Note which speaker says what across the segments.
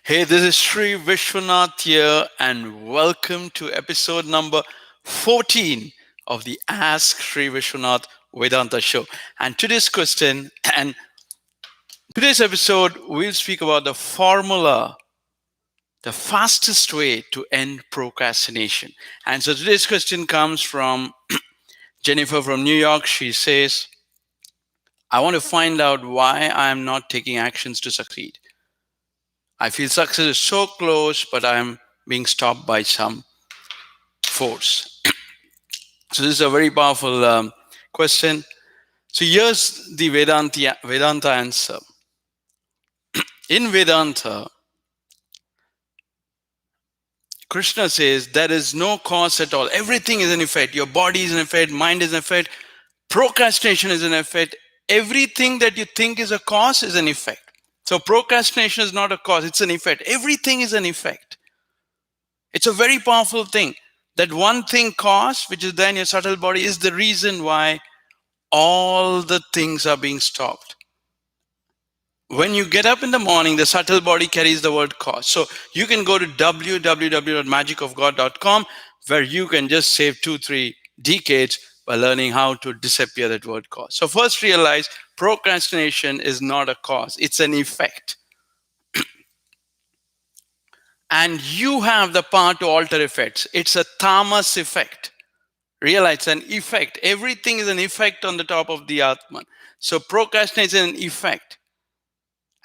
Speaker 1: Hey, this is Sri Vishwanath here, and welcome to episode number 14 of the Ask Sri Vishwanath Vedanta show. And and today's episode, we'll speak about the formula, the fastest way to end procrastination. And so today's question comes from Jennifer from New York. She says, I want to find out why I am not taking actions to succeed. I feel success is so close, but I am being stopped by some force. So this is a very powerful question. So here's the Vedanta answer. In Vedanta, Krishna says there is no cause at all. Everything is an effect. Your body is an effect, mind is an effect, procrastination is an effect. Everything that you think is a cause is an effect. So procrastination is not a cause, it's an effect. Everything is an effect. It's a very powerful thing. That one thing cause, which is there in your subtle body, is the reason why all the things are being stopped. When you get up in the morning, the subtle body carries the word cause. So you can go to www.magicofgod.com where you can just save 2-3 decades by learning how to disappear that word cause. So first realize procrastination is not a cause, it's an effect. And you have the power to alter effects. It's a tamas effect. Realize an effect. Everything is an effect on the top of the Atman. So procrastination is an effect.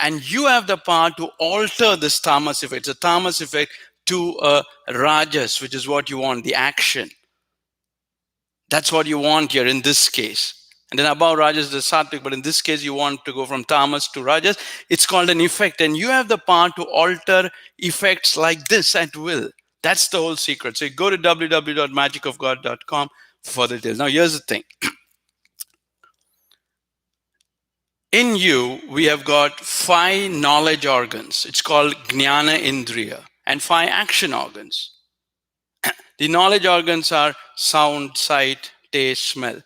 Speaker 1: And you have the power to alter this tamas effect. It's a tamas effect to a rajas, which is what you want, the action. That's what you want here in this case. And then above rajas is sattvic, but in this case you want to go from tamas to rajas. It's called an effect. And you have the power to alter effects like this at will. That's the whole secret. So you go to www.magicofgod.com for the details. Now here's the thing. In you, we have got 5 knowledge organs. It's called Jnana Indriya, and 5 action organs. The knowledge organs are sound, sight, taste, smell.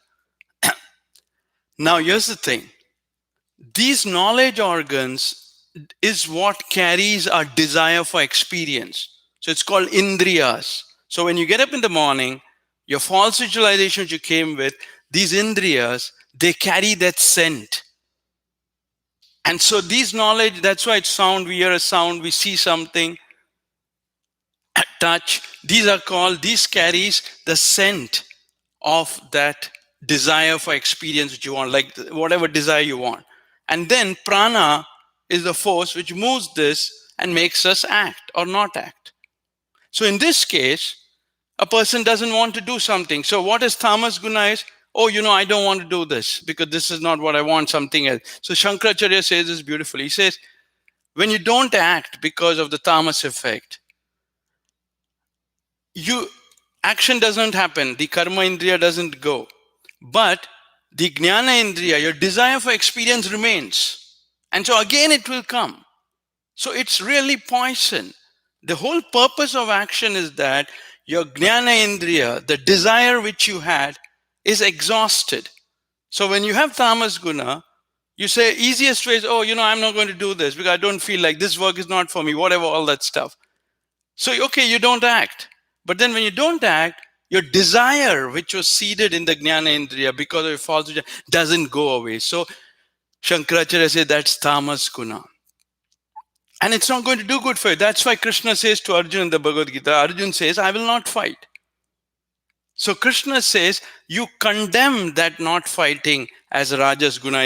Speaker 1: Now, here's the thing. These knowledge organs is what carries our desire for experience. So it's called Indriyas. So when you get up in the morning, your false visualizations you came with, these Indriyas, they carry that scent. And so these knowledge, that's why it's sound, we hear a sound, we see something, touch. These carries the scent of that desire for experience which you want, like whatever desire you want. And then prana is the force which moves this and makes us act or not act. So in this case, a person doesn't want to do something. So what is tamas guna is? Oh, I don't want to do this because this is not what I want, something else. So Shankaracharya says this beautifully. He says, when you don't act because of the tamas effect, action doesn't happen. The karma indriya doesn't go. But the jnana indriya, your desire for experience remains. And so again it will come. So it's really poison. The whole purpose of action is that your jnana indriya, the desire which you had, is exhausted. So when you have tamas guna, you say easiest way is, I'm not going to do this because I don't feel like this work is not for me, whatever, all that stuff. So, okay, you don't act. But then when you don't act, your desire, which was seeded in the jnana indriya because of your false vijaya, doesn't go away. So Shankaracharya says that's tamas guna. And it's not going to do good for you. That's why Krishna says to Arjuna in the Bhagavad Gita, Arjuna says, I will not fight. So Krishna says, you condemn that not fighting as Rajas Guna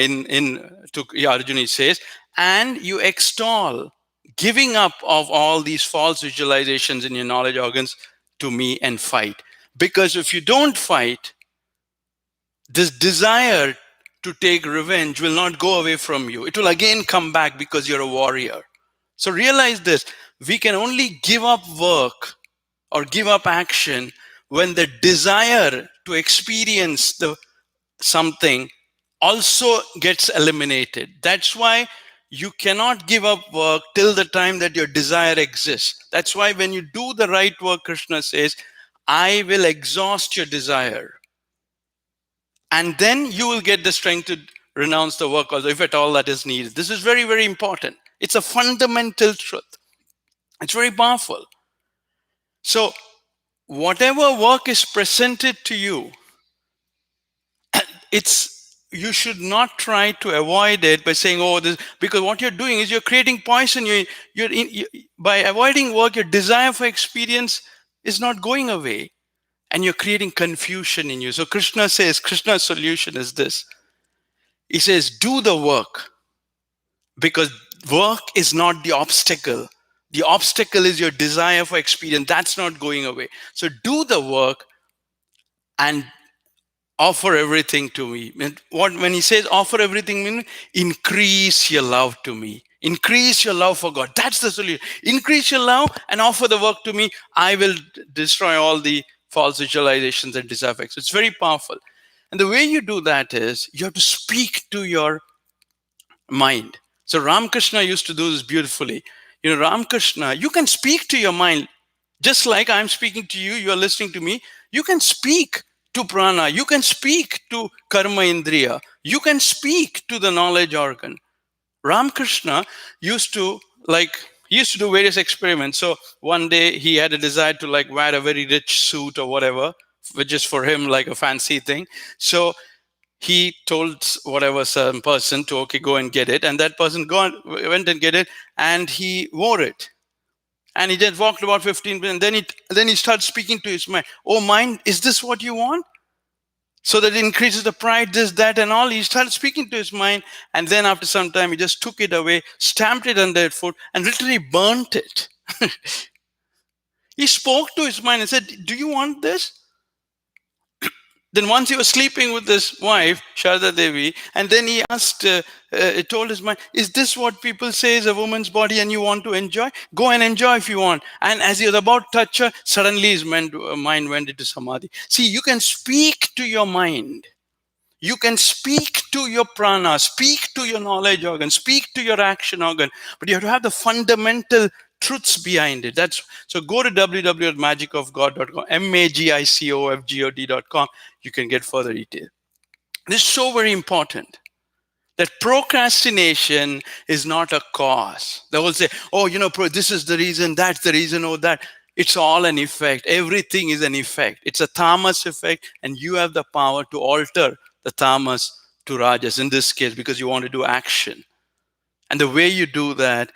Speaker 1: to Arjuna says, and you extol giving up of all these false visualizations in your knowledge organs to me and fight. Because if you don't fight, this desire to take revenge will not go away from you. It will again come back because you're a warrior. So realize this, we can only give up work or give up action when the desire to experience something also gets eliminated. That's why you cannot give up work till the time that your desire exists. That's why when you do the right work, Krishna says, I will exhaust your desire. And then you will get the strength to renounce the work, although if at all that is needed. This is very, very important. It's a fundamental truth. It's very powerful. So whatever work is presented to you, you should not try to avoid it by saying, oh, this, because what you're doing is you're creating poison. By avoiding work, your desire for experience is not going away, and you're creating confusion in you. So Krishna's solution is this. He says, do the work, because work is not the obstacle. The obstacle is your desire for experience. That's not going away. So do the work and offer everything to me. When he says offer everything, means increase your love to me. Increase your love for God. That's the solution. Increase your love and offer the work to me. I will destroy all the false visualizations and desire effects. It's very powerful. And the way you do that is you have to speak to your mind. So Ramakrishna used to do this beautifully. Ramakrishna, you can speak to your mind just like I'm speaking to you, you are listening to me. You can speak to prana, you can speak to karma indriya, you can speak to the knowledge organ. Ramakrishna used to do various experiments. So one day he had a desire to wear a very rich suit or whatever, which is for him like a fancy thing. So he told whatever some person to, okay, go and get it. And that person went and get it, and he wore it. And he just walked about 15 minutes. And then he started speaking to his mind. Oh, mind, is this what you want? So that it increases the pride, this, that, and all. He started speaking to his mind. And then after some time, he just took it away, stamped it under his foot, and literally burnt it. He spoke to his mind and said, do you want this? Then once he was sleeping with his wife, Sharda Devi, and then he told his mind, is this what people say is a woman's body and you want to enjoy? Go and enjoy if you want. And as he was about to touch her, suddenly his mind went into samadhi. See, you can speak to your mind. You can speak to your prana, speak to your knowledge organ, speak to your action organ, but you have to have the fundamental truths behind it. So go to www.magicofgod.com, magicofgod.com. You can get further detail. This is so very important, that procrastination is not a cause. They will say, oh, this is the reason, that's the reason, oh, that. It's all an effect. Everything is an effect. It's a tamas effect, and you have the power to alter the tamas to rajas in this case, because you want to do action. And the way you do that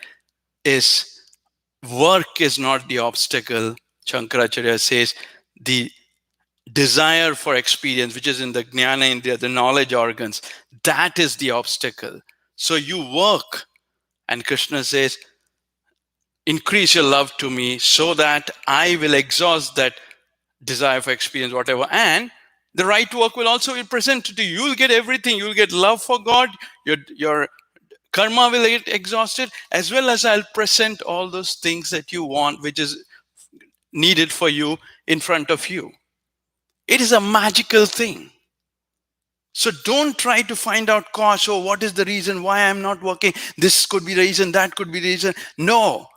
Speaker 1: is, work is not the obstacle. Shankaracharya says the desire for experience, which is in the jnana indriya, the knowledge organs, that is the obstacle. So you work, and Krishna says, increase your love to me so that I will exhaust that desire for experience, whatever. And the right work will also be presented to you. You'll get everything. You'll get love for God. Your karma will get exhausted, as well as I'll present all those things that you want, which is needed for you, in front of you. It is a magical thing. So don't try to find out cause. Oh, what is the reason why I'm not working? This could be the reason, that could be the reason. No.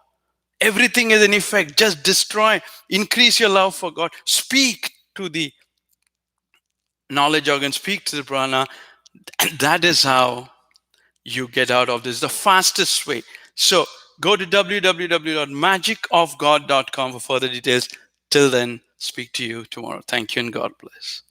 Speaker 1: Everything is an effect. Just destroy, increase your love for God. Speak to the knowledge organ, speak to the prana. And that is how you get out of this, the fastest way. So go to www.magicofgod.com for further details. Till then, speak to you tomorrow. Thank you and God bless.